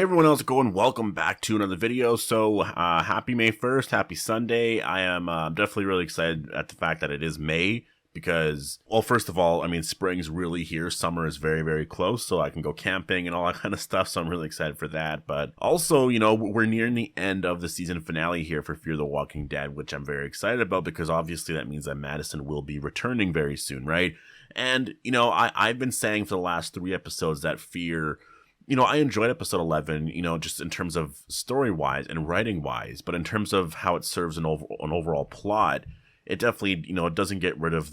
Hey everyone, how's it going? Welcome back to another video. So happy May 1st, happy Sunday. I am definitely really excited at the fact that it is May because, well, first of all, I mean, spring's really here. Summer is very, very close, so I can go camping and all that kind of stuff, so I'm really excited for that. But also, you know, we're nearing the end of the season finale here for Fear the Walking Dead, which I'm very excited about because obviously that means that Madison will be returning very soon, right? And, you know, I've been saying for the last 3 episodes that Fear... You know, I enjoyed episode 11, you know, just in terms of story-wise and writing-wise, but in terms of how it serves an overall plot, it definitely, you know, it doesn't get rid of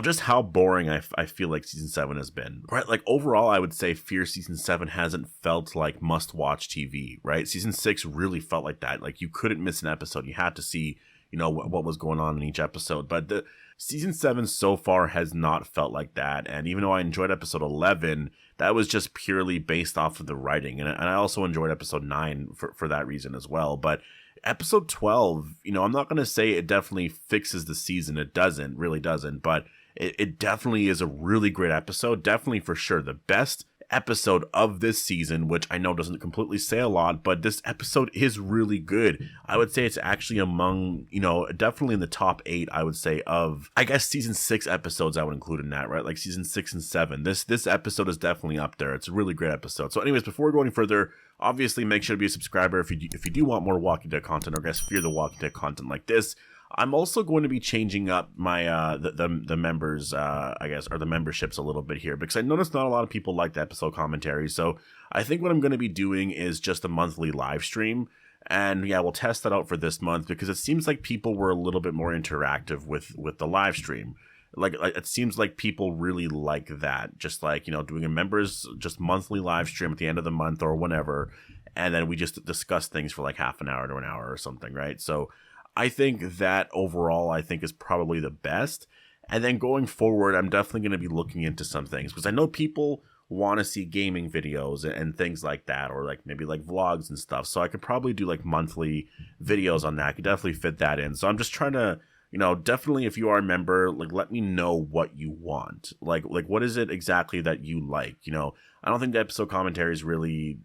just how boring I feel like season 7 has been, right? Like, overall, I would say Fear season 7 hasn't felt like must-watch TV, right? Season 6 really felt like that. Like, you couldn't miss an episode. You had to see, you know, what was going on in each episode, but the season 7 so far has not felt like that, and even though I enjoyed episode 11, that was just purely based off of the writing, and I also enjoyed episode 9 for that reason as well. But episode 12, you know, I'm not going to say it definitely fixes the season. It doesn't, really doesn't, but it definitely is a really great episode. Definitely, for sure, the best episode of this season, which I know doesn't completely say a lot, but this episode is really good. I would say it's actually among, you know, definitely in the top 8, I would say, of, I guess, season 6 episodes I would include in that, right? Like season 6 and 7. This episode is definitely up there. It's a really great episode. So anyways, before we go any further, obviously make sure to be a subscriber if you do want more Walking Dead content, or I guess Fear the Walking Dead content like this. I'm also going to be changing up my the members, I guess, or the memberships a little bit here, because I noticed not a lot of people like the episode commentary. So I think what I'm going to be doing is just a monthly live stream. And yeah, we'll test that out for this month because it seems like people were a little bit more interactive with the live stream. Like it seems like people really like that. Just like, you know, doing a members just monthly live stream at the end of the month or whenever. And then we just discuss things for like half an hour to an hour or something, right? So I think that overall, I think is probably the best. And then going forward, I'm definitely going to be looking into some things because I know people want to see gaming videos and things like that, or like maybe like vlogs and stuff. So I could probably do like monthly videos on that. I could definitely fit that in. So I'm just trying to, you know, definitely if you are a member, like let me know what you want. Like what is it exactly that you like? You know, I don't think the episode commentaries really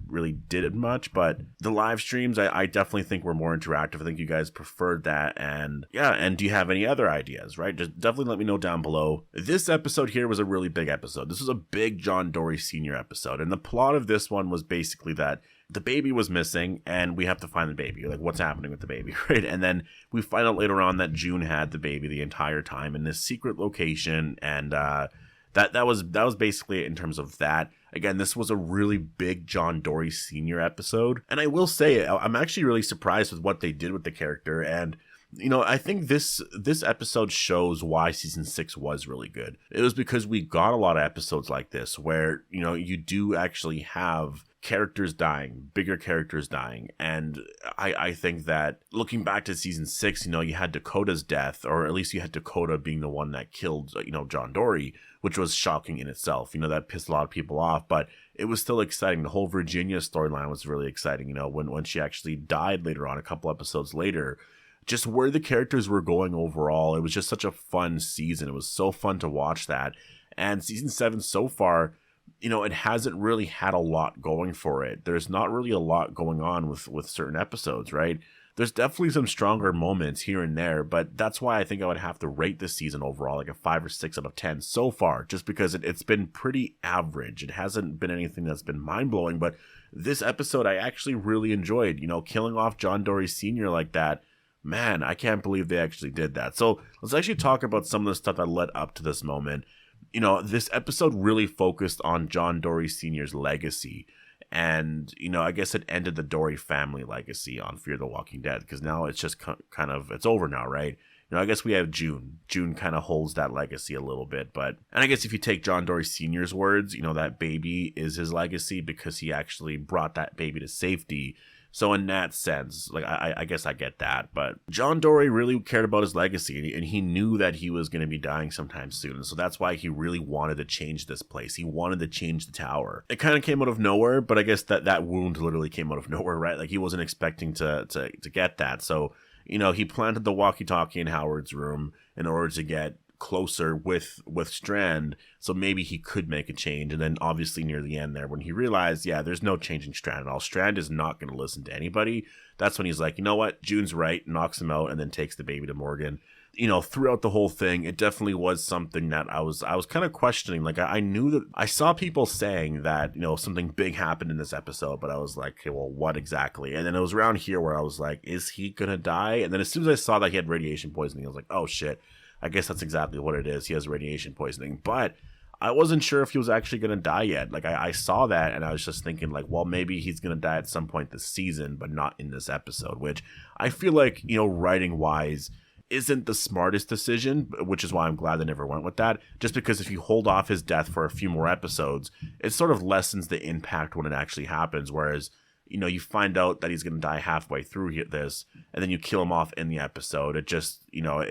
did it much, but the live streams, I definitely think were more interactive. I think you guys preferred that. And yeah, and do you have any other ideas, right? Just definitely let me know down below. This episode here was a really big episode. This was a big John Dory Sr. episode. And the plot of this one was basically that the baby was missing and we have to find the baby. Like, what's happening with the baby, right? And then we find out later on that June had the baby the entire time in this secret location. And that was basically it in terms of that. Again, this was a really big John Dory Sr. episode. And I will say, I'm actually really surprised with what they did with the character. And, you know, I think this episode shows why season 6 was really good. It was because we got a lot of episodes like this where, you know, you do actually have characters dying, bigger characters dying. And I think that looking back to season 6, you know, you had Dakota's death, or at least you had Dakota being the one that killed, you know, John Dory, which was shocking in itself. You know, that pissed a lot of people off, but it was still exciting. The whole Virginia storyline was really exciting, you know, when she actually died later on, a couple episodes later. Just where the characters were going overall, it was just such a fun season. It was so fun to watch that. And season 7 so far, you know, it hasn't really had a lot going for it. There's not really a lot going on with certain episodes, right? There's definitely some stronger moments here and there, but that's why I think I would have to rate this season overall like a 5 or 6 out of 10 so far, just because it's been pretty average. It hasn't been anything that's been mind-blowing, but this episode I actually really enjoyed. You know, killing off John Dory Sr. like that, man, I can't believe they actually did that. So let's actually talk about some of the stuff that led up to this moment. You know, this episode really focused on John Dory Sr.'s legacy. And, you know, I guess it ended the Dory family legacy on Fear the Walking Dead, because now it's just kind of, it's over now, right? You know, I guess we have June. June kind of holds that legacy a little bit, but, and I guess if you take John Dory Sr.'s words, you know, that baby is his legacy because he actually brought that baby to safety. So in that sense, like, I guess I get that. But John Dory really cared about his legacy, and he knew that he was going to be dying sometime soon. And so that's why he really wanted to change this place. He wanted to change the tower. It kind of came out of nowhere, but I guess that wound literally came out of nowhere, right? Like, he wasn't expecting to get that. So, you know, he planted the walkie-talkie in Howard's room in order to get closer with Strand, so maybe he could make a change. And then obviously near the end there, when he realized, yeah, there's no changing Strand at all. Strand is not going to listen to anybody. That's when he's like, you know what, June's right, knocks him out, and then takes the baby to Morgan. You know, throughout the whole thing, it definitely was something that I was kind of questioning. Like, I knew that I saw people saying that, you know, something big happened in this episode, but I was like, okay, well, what exactly? And then it was around here where I was like, is he gonna die? And then as soon as I saw that he had radiation poisoning, I was like, oh shit, I guess that's exactly what it is. He has radiation poisoning. But I wasn't sure if he was actually gonna die yet. Like, I saw that and I was just thinking like, well, maybe he's gonna die at some point this season, but not in this episode, which I feel like, you know, writing wise isn't the smartest decision, which is why I'm glad they never went with that. Just because if you hold off his death for a few more episodes, it sort of lessens the impact when it actually happens. Whereas, you know, you find out that he's going to die halfway through this, and then you kill him off in the episode. It just, you know,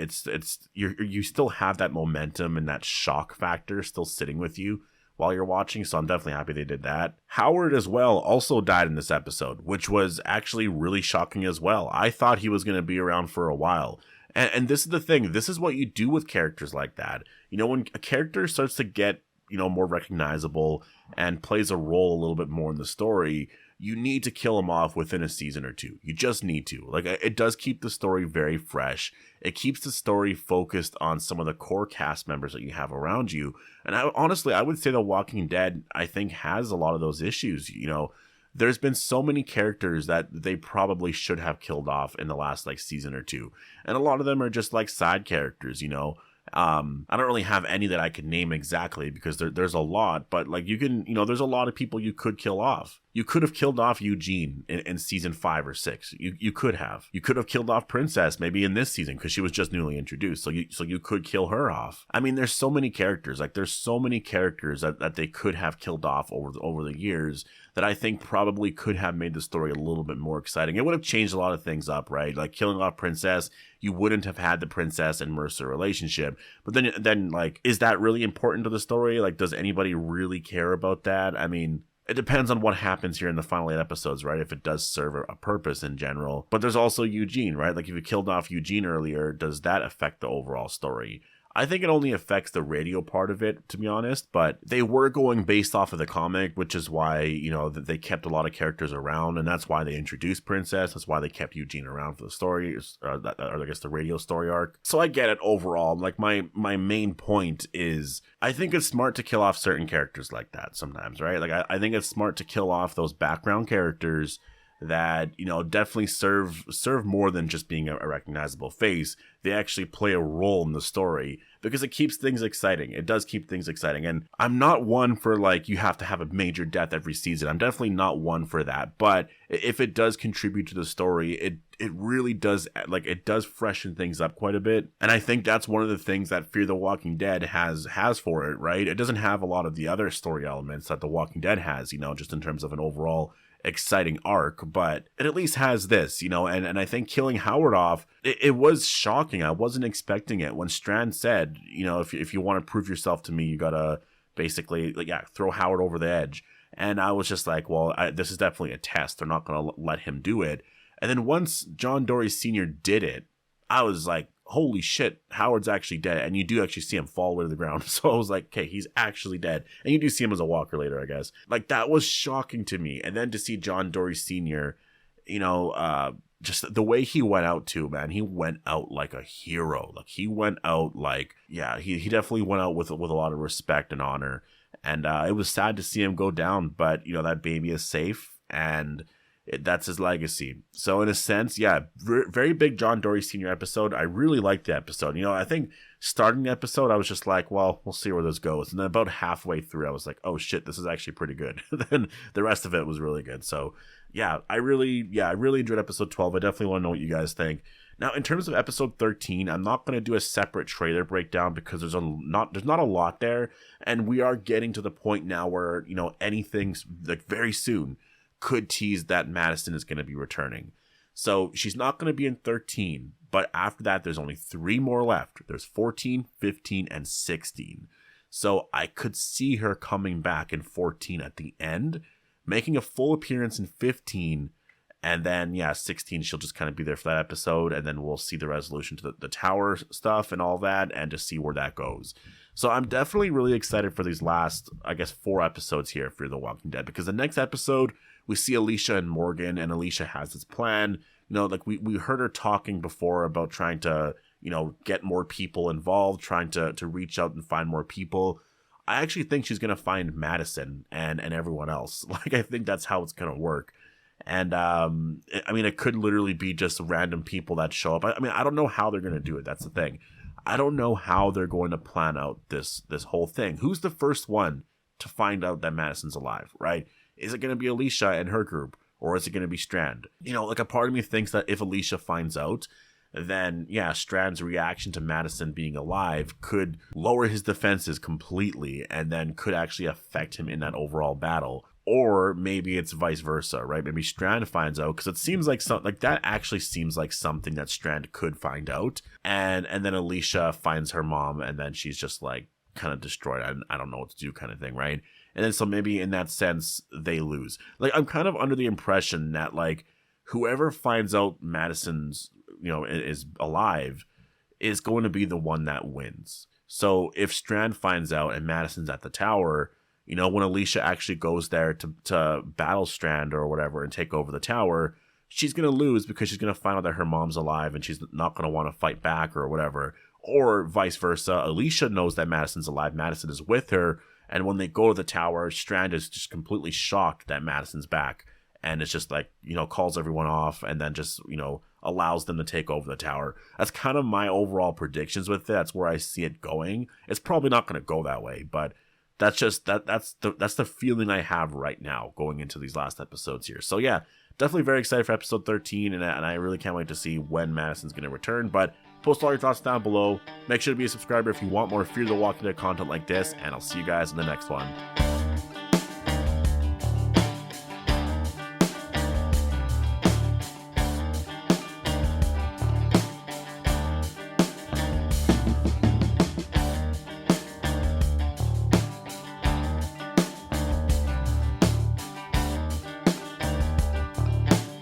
you still have that momentum and that shock factor still sitting with you while you're watching. So I'm definitely happy they did that. Howard as well also died in this episode, which was actually really shocking as well. I thought he was going to be around for a while. And this is the thing. This is what you do with characters like that. You know, when a character starts to get, you know, more recognizable and plays a role a little bit more in the story, you need to kill him off within a season or two. You just need to. Like, it does keep the story very fresh. It keeps the story focused on some of the core cast members that you have around you. And honestly, I would say The Walking Dead, I think, has a lot of those issues. You know, there's been so many characters that they probably should have killed off in the last like season or two. And a lot of them are just like side characters, you know. I don't really have any that I could name exactly because there's a lot, but like you can, you know, there's a lot of people you could kill off. You could have killed off Eugene in season 5 or 6. You could have. You could have killed off Princess maybe in this season because she was just newly introduced. So you could kill her off. I mean, there's so many characters. Like there's so many characters that they could have killed off over the years that I think probably could have made the story a little bit more exciting. It would have changed a lot of things up, right? Like killing off Princess, you wouldn't have had the Princess and Mercer relationship. But then like, is that really important to the story? Like, does anybody really care about that? I mean, it depends on what happens here in the final 8 episodes, right? If it does serve a purpose in general. But there's also Eugene, right? Like if you killed off Eugene earlier, does that affect the overall story? I think it only affects the radio part of it, to be honest, but they were going based off of the comic, which is why, you know, that they kept a lot of characters around, and that's why they introduced Princess. That's why they kept Eugene around for the story, or I guess the radio story arc. So I get it overall. Like my main point is, I think it's smart to kill off certain characters like that sometimes, right? Like I think it's smart to kill off those background characters that, you know, definitely serve more than just being a recognizable face. They actually play a role in the story because it keeps things exciting. It does keep things exciting. And I'm not one for like, you have to have a major death every season. I'm definitely not one for that. But if it does contribute to the story, it really does, like, it does freshen things up quite a bit. And I think that's one of the things that Fear the Walking Dead has for it, right? It doesn't have a lot of the other story elements that The Walking Dead has, you know, just in terms of an overall exciting arc, but it at least has this, you know, and I think killing Howard off, it was shocking. I wasn't expecting it. When Strand said, you know, if you want to prove yourself to me, you gotta basically, like, yeah, throw Howard over the edge. And I was just like, well, this is definitely a test. They're not gonna let him do it. And then once John Dory Sr. did it, I was like, holy shit, Howard's actually dead. And you do actually see him fall to the ground. So I was like, okay, he's actually dead. And you do see him as a walker later, I guess. Like, that was shocking to me. And then to see John Dory Sr., you know, just the way he went out too, man, he went out like a hero. Like, he went out like, yeah, he definitely went out with a lot of respect and honor. And it was sad to see him go down, but, you know, that baby is safe, and that's his legacy. So in a sense, yeah, very big John Dory Sr. episode. I really liked the episode. You know, I think starting the episode, I was just like, well, we'll see where this goes. And then about halfway through, I was like, oh shit, this is actually pretty good. Then the rest of it was really good. So yeah, I really enjoyed episode 12. I definitely want to know what you guys think. Now, in terms of episode 13, I'm not going to do a separate trailer breakdown because there's not a lot there. And we are getting to the point now where, you know, anything's like very soon could tease that Madison is going to be returning. So she's not going to be in 13, but after that, there's only 3 more left. There's 14, 15, and 16. So I could see her coming back in 14 at the end, making a full appearance in 15, And then, yeah, 16, she'll just kind of be there for that episode. And then we'll see the resolution to the tower stuff and all that, and just see where that goes. So I'm definitely really excited for these last, I guess, 4 episodes here for The Walking Dead. Because the next episode, we see Alicia and Morgan, and Alicia has this plan. You know, like we heard her talking before about trying to, you know, get more people involved, trying to reach out and find more people. I actually think she's going to find Madison and everyone else. Like, I think that's how it's going to work. And, I mean, it could literally be just random people that show up. I mean, I don't know how they're going to do it. That's the thing. I don't know how they're going to plan out this whole thing. Who's the first one to find out that Madison's alive, right? Is it going to be Alicia and her group, or is it going to be Strand? You know, like, a part of me thinks that if Alicia finds out, then, yeah, Strand's reaction to Madison being alive could lower his defenses completely, and then could actually affect him in that overall battle. Or maybe it's vice versa, right? Maybe Strand finds out, because it seems like that actually seems like something that Strand could find out, and then Alicia finds her mom, and then she's just like kind of destroyed. I don't know what to do, kind of thing, right? And then so maybe in that sense they lose. Like, I'm kind of under the impression that, like, whoever finds out Madison's, you know, is alive is going to be the one that wins. So if Strand finds out and Madison's at the tower, you know, when Alicia actually goes there to battle Strand or whatever and take over the tower, she's going to lose because she's going to find out that her mom's alive and she's not going to want to fight back or whatever. Or vice versa, Alicia knows that Madison's alive, Madison is with her, and when they go to the tower, Strand is just completely shocked that Madison's back. And it's just like, you know, calls everyone off and then just, you know, allows them to take over the tower. That's kind of my overall predictions with it. That's where I see it going. It's probably not going to go that way, but that's just that's the feeling I have right now going into these last episodes here. So yeah, definitely very excited for episode 13, and I really can't wait to see when Madison's going to return. But post all your thoughts down below. Make sure to be a subscriber if you want more Fear the Walking Dead content like this, and I'll see you guys in the next one.